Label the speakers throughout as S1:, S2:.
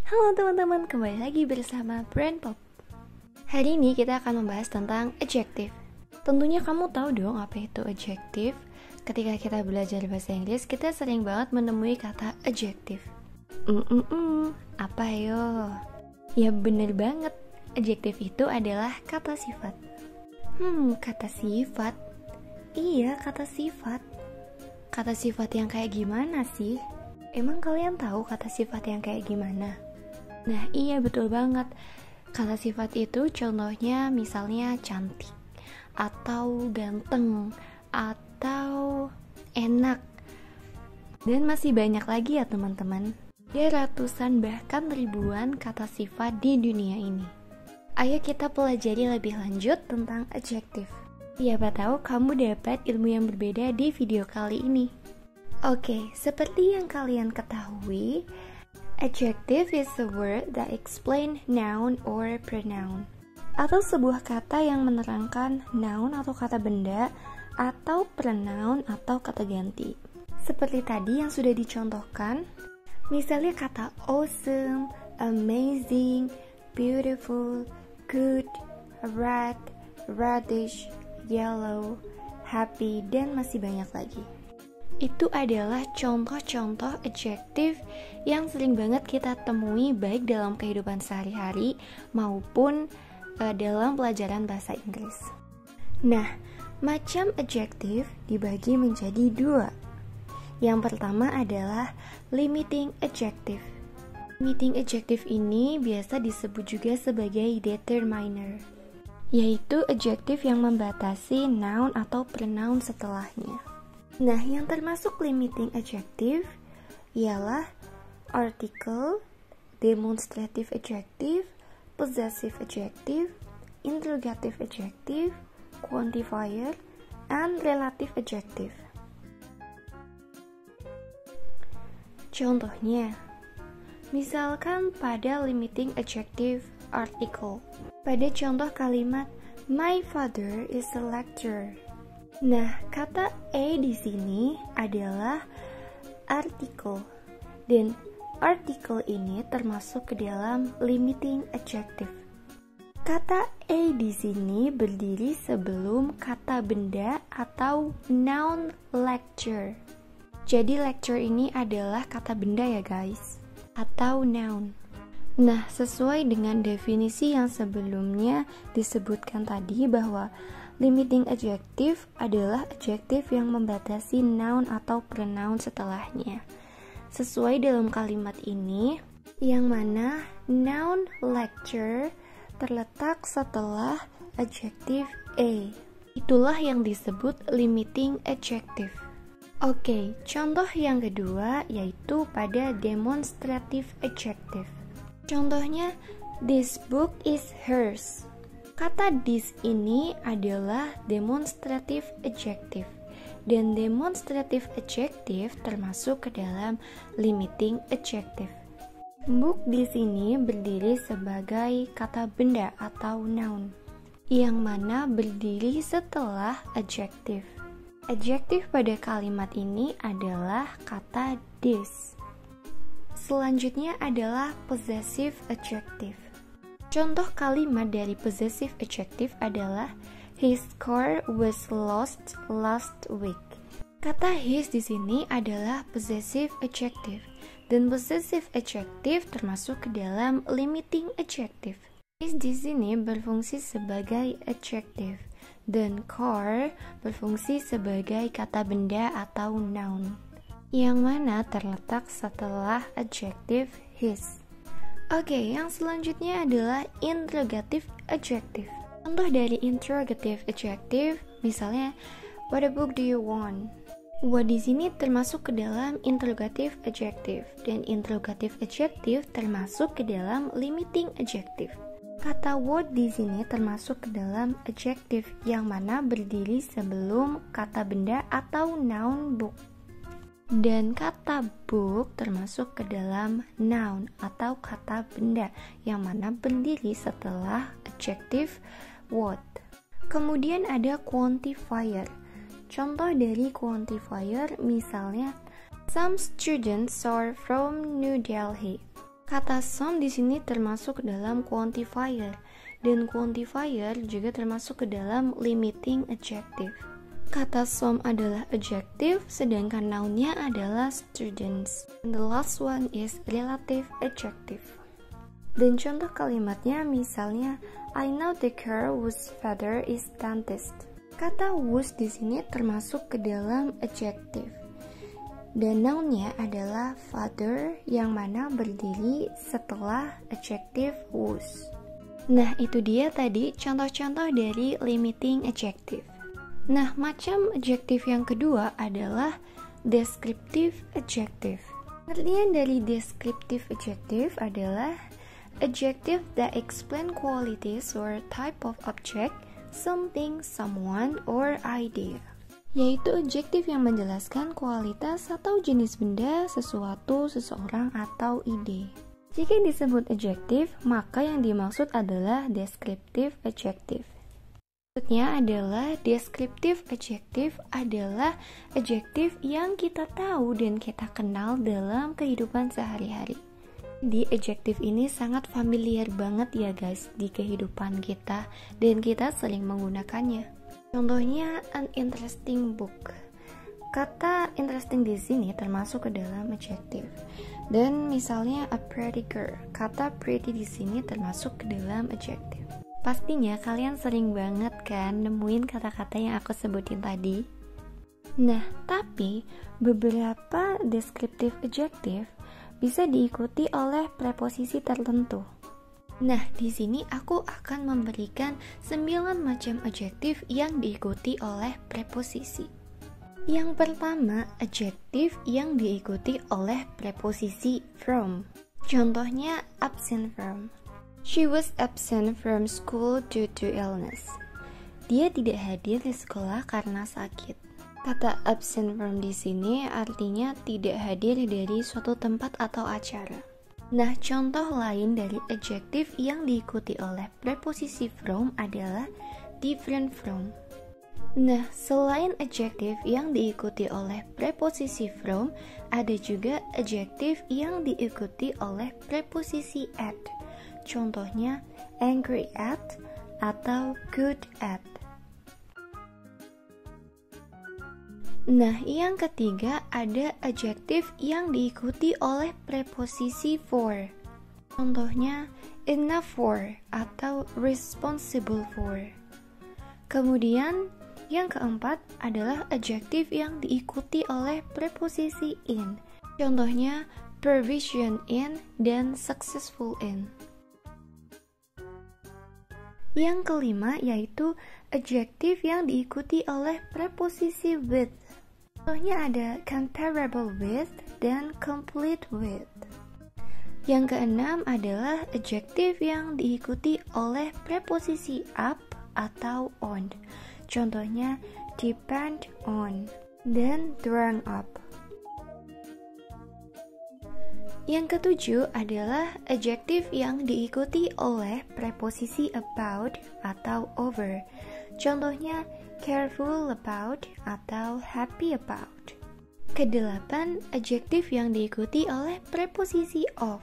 S1: Halo teman-teman, kembali lagi bersama Brand Pop. Hari ini kita akan membahas tentang adjective. Tentunya kamu tahu dong apa itu adjective. Ketika kita belajar bahasa Inggris, kita sering banget menemui kata adjective. Apa yo? Ya bener banget, adjective itu adalah kata sifat. Kata sifat? Iya, kata sifat. Kata sifat yang kayak gimana sih? Emang kalian tahu kata sifat yang kayak gimana? Nah iya betul banget. Kata sifat itu contohnya misalnya cantik, atau ganteng, atau enak. Dan masih banyak lagi ya teman-teman. Ada ratusan bahkan ribuan kata sifat di dunia ini. Ayo kita pelajari lebih lanjut tentang adjective. Siapa tahu kamu dapat ilmu yang berbeda di video kali ini. Oke, seperti yang kalian ketahui, adjective is a word that explain noun or pronoun, atau sebuah kata yang menerangkan noun atau kata benda, atau pronoun atau kata ganti. Seperti tadi yang sudah dicontohkan, misalnya kata awesome, amazing, beautiful, good, red, reddish, yellow, happy, dan masih banyak lagi. Itu adalah contoh-contoh adjective yang sering banget kita temui baik dalam kehidupan sehari-hari maupun dalam pelajaran bahasa Inggris. Nah, macam adjective dibagi menjadi dua. Yang pertama adalah limiting adjective. Limiting adjective ini biasa disebut juga sebagai determiner, yaitu adjective yang membatasi noun atau pronoun setelahnya. Nah, yang termasuk limiting adjective ialah article, demonstrative adjective, possessive adjective, interrogative adjective, quantifier, and relative adjective. Contohnya, misalkan pada limiting adjective article, pada contoh kalimat my father is a lecturer. Nah, kata a di sini adalah artikel, dan artikel ini termasuk ke dalam limiting adjective. Kata a di sini berdiri sebelum kata benda atau noun lecture. Jadi lecture ini adalah kata benda ya guys, atau noun. Nah, sesuai dengan definisi yang sebelumnya disebutkan tadi bahwa limiting adjective adalah adjective yang membatasi noun atau pronoun setelahnya. Sesuai dalam kalimat ini, yang mana noun lecture terletak setelah adjective a. Itulah yang disebut limiting adjective. Oke, contoh yang kedua yaitu pada demonstrative adjective. Contohnya, this book is hers. Kata this ini adalah demonstrative adjective, dan demonstrative adjective termasuk ke dalam limiting adjective. Book di sini berdiri sebagai kata benda atau noun, yang mana berdiri setelah adjective. Adjective pada kalimat ini adalah kata this. Selanjutnya adalah possessive adjective. Contoh kalimat dari possessive adjective adalah his car was lost last week. Kata his di sini adalah possessive adjective, dan possessive adjective termasuk ke dalam limiting adjective. His di sini berfungsi sebagai adjective, dan car berfungsi sebagai kata benda atau noun, yang mana terletak setelah adjective his. Oke, yang selanjutnya adalah interrogative adjective. Contoh dari interrogative adjective, misalnya, what book do you want? What di sini termasuk ke dalam interrogative adjective, dan interrogative adjective termasuk ke dalam limiting adjective. Kata what di sini termasuk ke dalam adjective yang mana berdiri sebelum kata benda atau noun book. Dan kata book termasuk ke dalam noun atau kata benda yang mana berdiri setelah adjective what. Kemudian ada quantifier. Contoh dari quantifier misalnya, some students are from New Delhi. Kata some di sini termasuk ke dalam quantifier, dan quantifier juga termasuk ke dalam limiting adjective. Kata some adalah adjective, sedangkan noun-nya adalah students. And the last one is relative adjective. Dan contoh kalimatnya misalnya, I know the girl whose father is dentist. Kata whose di sini termasuk ke dalam adjective. Dan noun-nya adalah father yang mana berdiri setelah adjective whose. Nah, itu dia tadi contoh-contoh dari limiting adjective. Nah, macam adjective yang kedua adalah descriptive adjective. Artian dari descriptive adjective adalah adjective that explain qualities or type of object, something, someone, or idea. Yaitu adjektif yang menjelaskan kualitas atau jenis benda, sesuatu, seseorang, atau ide. Jika disebut adjektif, maka yang dimaksud adalah descriptive adjective. Maksudnya adalah descriptive adjective adalah adjektif yang kita tahu dan kita kenal dalam kehidupan sehari-hari. Di adjektif ini sangat familiar banget ya guys di kehidupan kita dan kita sering menggunakannya. Contohnya an interesting book. Kata interesting di sini termasuk ke dalam adjektif. Dan misalnya a pretty girl. Kata pretty di sini termasuk ke dalam adjektif. Pastinya kalian sering banget kan nemuin kata-kata yang aku sebutin tadi. Nah, tapi beberapa descriptive adjective bisa diikuti oleh preposisi tertentu. Nah, di sini aku akan memberikan 9 macam adjektif yang diikuti oleh preposisi. Yang pertama, adjektif yang diikuti oleh preposisi from. Contohnya absent from. She was absent from school due to illness. Dia tidak hadir di sekolah karena sakit. Kata absent from di sini artinya tidak hadir dari suatu tempat atau acara. Nah, contoh lain dari adjektif yang diikuti oleh preposisi from adalah different from. Nah, selain adjektif yang diikuti oleh preposisi from, ada juga adjektif yang diikuti oleh preposisi at. Contohnya angry at atau good at. Nah, yang ketiga ada adjektif yang diikuti oleh preposisi for. Contohnya enough for atau responsible for. Kemudian yang keempat adalah adjektif yang diikuti oleh preposisi in. Contohnya provision in dan successful in. Yang kelima yaitu adjektif yang diikuti oleh preposisi with. Contohnya ada comparable with dan complete with. Yang keenam adalah adjektif yang diikuti oleh preposisi up atau on. Contohnya depend on dan drawn up. Yang ketujuh adalah adjektif yang diikuti oleh preposisi about atau over. Contohnya careful about atau happy about. Kedelapan, adjektif yang diikuti oleh preposisi of.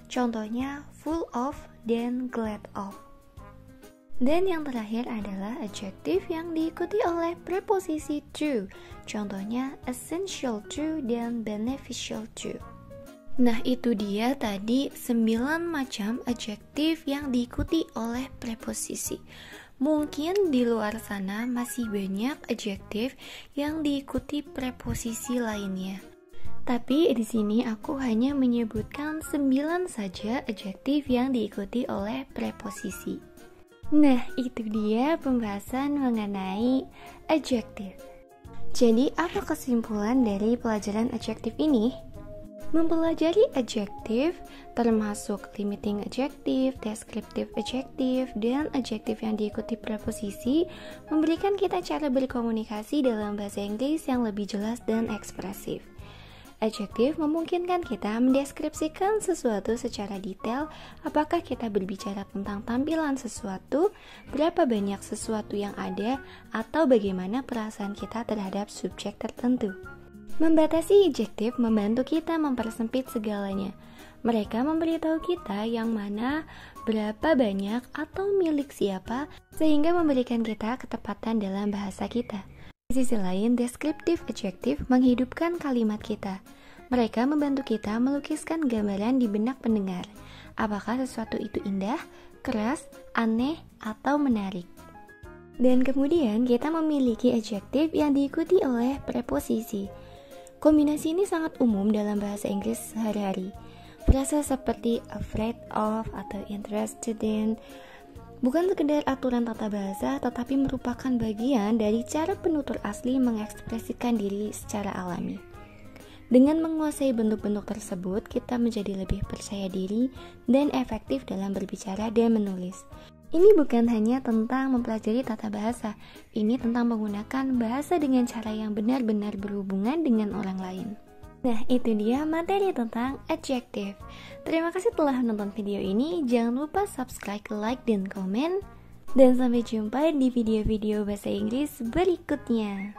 S1: Contohnya full of dan glad of. Dan yang terakhir adalah adjektif yang diikuti oleh preposisi to. Contohnya essential to dan beneficial to. Nah, itu dia tadi 9 macam adjektif yang diikuti oleh preposisi. Mungkin di luar sana masih banyak adjektif yang diikuti preposisi lainnya. Tapi di sini aku hanya menyebutkan 9 saja adjektif yang diikuti oleh preposisi. Nah, itu dia pembahasan mengenai adjektif. Jadi, apa kesimpulan dari pelajaran adjektif ini? Mempelajari adjektif termasuk limiting adjective, descriptive adjective, dan adjektif yang diikuti preposisi memberikan kita cara berkomunikasi dalam bahasa Inggris yang lebih jelas dan ekspresif. Adjektif memungkinkan kita mendeskripsikan sesuatu secara detail, apakah kita berbicara tentang tampilan sesuatu, berapa banyak sesuatu yang ada, atau bagaimana perasaan kita terhadap subjek tertentu. Membatasi adjektif membantu kita mempersempit segalanya. Mereka memberitahu kita yang mana, berapa banyak, atau milik siapa, sehingga memberikan kita ketepatan dalam bahasa kita. Di sisi lain, descriptive adjective menghidupkan kalimat kita. Mereka membantu kita melukiskan gambaran di benak pendengar. Apakah sesuatu itu indah, keras, aneh, atau menarik? Dan kemudian kita memiliki adjektif yang diikuti oleh preposisi. Kombinasi ini sangat umum dalam bahasa Inggris sehari-hari. Frasa seperti afraid of atau interested in bukan sekedar aturan tata bahasa, tetapi merupakan bagian dari cara penutur asli mengekspresikan diri secara alami. Dengan menguasai bentuk-bentuk tersebut, kita menjadi lebih percaya diri dan efektif dalam berbicara dan menulis. Ini bukan hanya tentang mempelajari tata bahasa, ini tentang menggunakan bahasa dengan cara yang benar-benar berhubungan dengan orang lain. Nah, itu dia materi tentang adjective. Terima kasih telah menonton video ini. Jangan lupa subscribe, like, dan komen. Dan sampai jumpa di video-video bahasa Inggris berikutnya.